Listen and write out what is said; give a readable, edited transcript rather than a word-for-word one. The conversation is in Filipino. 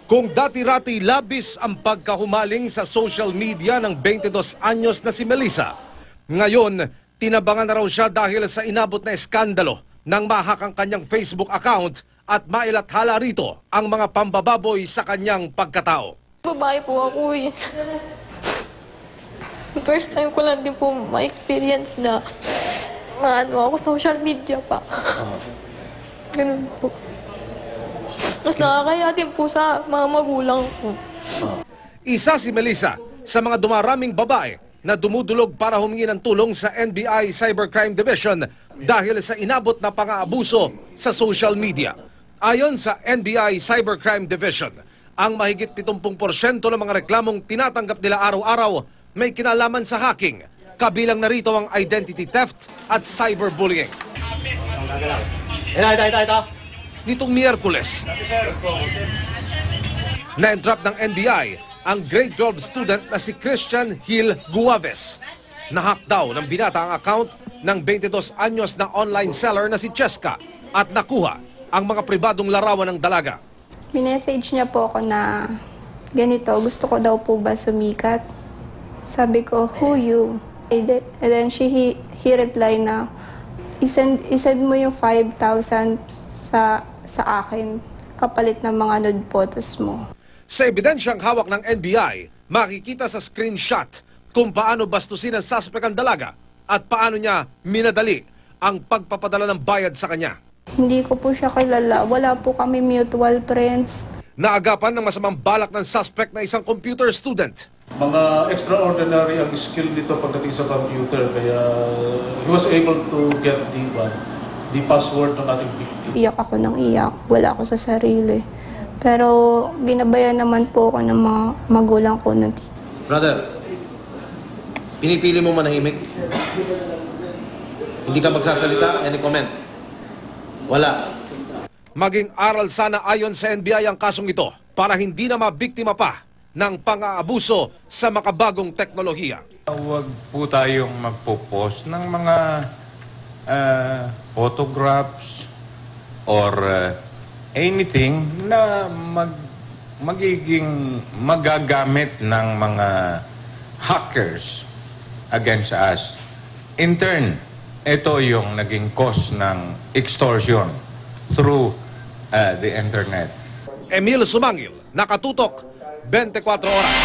Kung dati-rati labis ang pagkahumaling sa social media ng 22 anyos na si Melissa, ngayon tinabangan na raw siya dahil sa inabot na eskandalo nang mahak ang kanyang Facebook account at mailathala rito ang mga pambababoy sa kanyang pagkatao. Babae po ako eh. First time ko lang din po ma-experience na maano ako social media pa. Ganun po. Mas nakakaya din po sa mga magulang ko. Isa si Melissa sa mga dumaraming babae na dumudulog para humingi ng tulong sa NBI Cybercrime Division dahil sa inabot na pang-aabuso sa social media. Ayon sa NBI Cybercrime Division, ang mahigit 70% ng mga reklamong tinatanggap nila araw-araw may kinalaman sa hacking, kabilang narito ang identity theft at cyberbullying. Ito. Nitong Miyerkules, na-entrap ng NBI ang grade 12 student na si Christian Hill Guaves. Nahack daw ng binata ang account ng 22 anyos na online seller na si Cheska at nakuha ang mga pribadong larawan ng dalaga. Minessage niya po ako na ganito, gusto ko daw po ba sumikat? Sabi ko, who you? And then he replied na, isend mo yung 5,000 sa akin, kapalit ng mga nude photos mo. Sa ebidensyang hawak ng NBI, makikita sa screenshot kung paano bastusin ang suspect ang dalaga at paano niya minadali ang pagpapadala ng bayad sa kanya. Hindi ko po siya kilala. Wala po kami mutual friends. Naagapan ng masamang balak ng suspect na isang computer student. Mga extraordinary ang skill nito pagdating sa computer, kaya he was able to get the password ng ating victim. Iyak ako ng iyak. Wala ako sa sarili. Pero ginabayan naman po ako ng mga magulang ko. Brother, pinipili mo manahimik? Hindi ka magsasalita? Any comment? Wala. Maging aral sana ayon sa NBI ang kasong ito para hindi na mabiktima pa ng pang-aabuso sa makabagong teknolohiya. Huwag po tayong magpo-post ng mga photographs or anything na magiging magagamit ng mga hackers against us. In turn, ito yung naging cause ng extortion through the internet. Emil Sumangil, Nakatutok, 24 Oras.